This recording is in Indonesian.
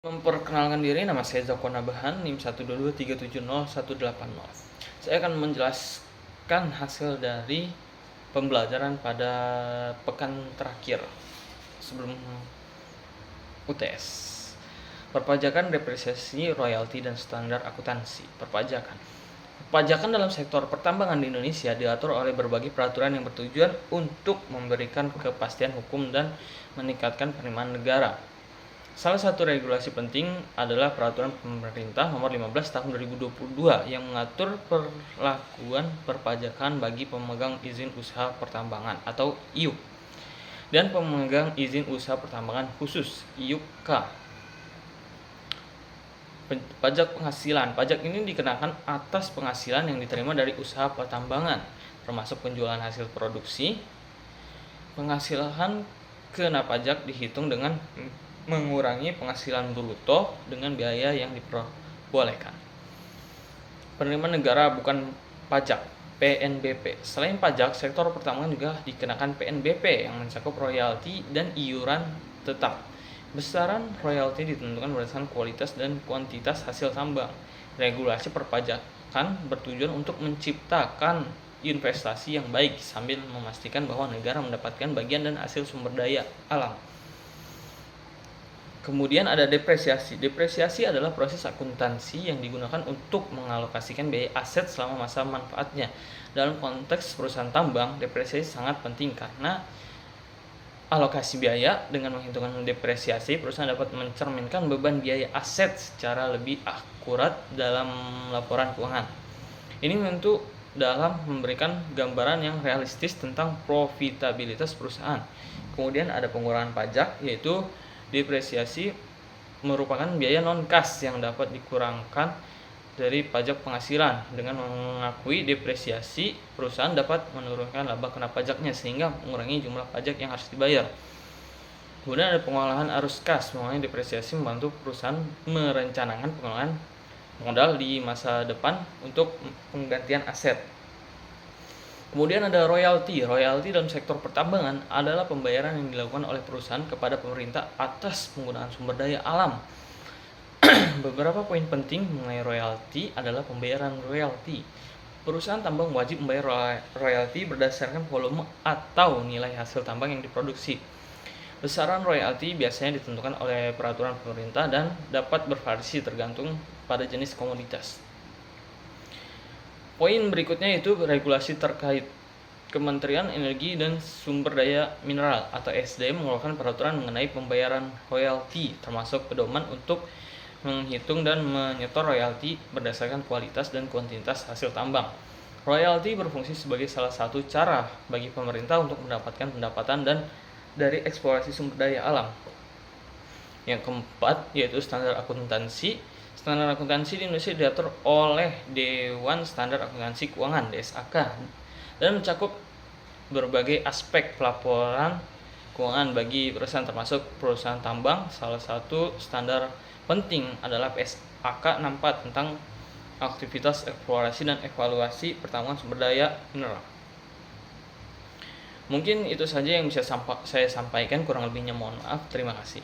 Memperkenalkan diri, nama saya Zako Nabahan, NIM 122370180. Saya akan menjelaskan hasil dari pembelajaran pada pekan terakhir sebelum UTS. Perpajakan, depresiasi, royalti, dan standar akuntansi. Perpajakan dalam sektor pertambangan di Indonesia diatur oleh berbagai peraturan yang bertujuan untuk memberikan kepastian hukum dan meningkatkan penerimaan negara. Salah satu regulasi penting adalah Peraturan Pemerintah Nomor 15 Tahun 2022 yang mengatur perlakuan perpajakan bagi pemegang izin usaha pertambangan atau IUP dan pemegang izin usaha pertambangan khusus IUPK. Pajak penghasilan. Pajak ini dikenakan atas penghasilan yang diterima dari usaha pertambangan, termasuk penjualan hasil produksi. Penghasilan kena pajak dihitung dengan mengurangi penghasilan bruto dengan biaya yang diperbolehkan. Penerimaan negara bukan pajak, PNBP. Selain pajak, sektor pertambangan juga dikenakan PNBP yang mencakup royalti dan iuran tetap. Besaran royalti ditentukan berdasarkan kualitas dan kuantitas hasil tambang. Regulasi perpajakan bertujuan untuk menciptakan investasi yang baik sambil memastikan bahwa negara mendapatkan bagian dan hasil sumber daya alam. Kemudian ada depresiasi. Depresiasi adalah proses akuntansi yang digunakan untuk mengalokasikan biaya aset selama masa manfaatnya. Dalam konteks perusahaan tambang, depresiasi sangat penting karena alokasi biaya dengan menghitungkan depresiasi, perusahaan dapat mencerminkan beban biaya aset secara lebih akurat dalam laporan keuangan. Ini tentu dalam memberikan gambaran yang realistis tentang profitabilitas perusahaan. Kemudian ada pengurangan pajak, yaitu depresiasi merupakan biaya non-kas yang dapat dikurangkan dari pajak penghasilan. Dengan mengakui depresiasi, perusahaan dapat menurunkan laba kena pajaknya sehingga mengurangi jumlah pajak yang harus dibayar. Kemudian ada pengolahan arus kas. Mengurangi depresiasi membantu perusahaan merencanakan pengolahan modal di masa depan untuk penggantian aset. Kemudian ada royalti. Royalti dalam sektor pertambangan adalah pembayaran yang dilakukan oleh perusahaan kepada pemerintah atas penggunaan sumber daya alam. Beberapa poin penting mengenai royalti adalah pembayaran royalti. Perusahaan tambang wajib membayar royalti berdasarkan volume atau nilai hasil tambang yang diproduksi. Besaran royalti biasanya ditentukan oleh peraturan pemerintah dan dapat bervariasi tergantung pada jenis komoditas. Poin berikutnya yaitu regulasi terkait. Kementerian Energi dan Sumber Daya Mineral atau SDM mengeluarkan peraturan mengenai pembayaran royalti, termasuk pedoman untuk menghitung dan menyetor royalti berdasarkan kualitas dan kuantitas hasil tambang. Royalti berfungsi sebagai salah satu cara bagi pemerintah untuk mendapatkan pendapatan dan dari eksplorasi sumber daya alam. Yang keempat yaitu standar akuntansi. Standar akuntansi di Indonesia diatur oleh Dewan Standar Akuntansi Keuangan (DSAK) dan mencakup berbagai aspek pelaporan keuangan bagi perusahaan termasuk perusahaan tambang. Salah satu standar penting adalah PSAK 64 tentang aktivitas eksplorasi dan evaluasi pertambangan sumber daya mineral. Mungkin itu saja yang bisa saya sampaikan, kurang lebihnya mohon maaf. Terima kasih.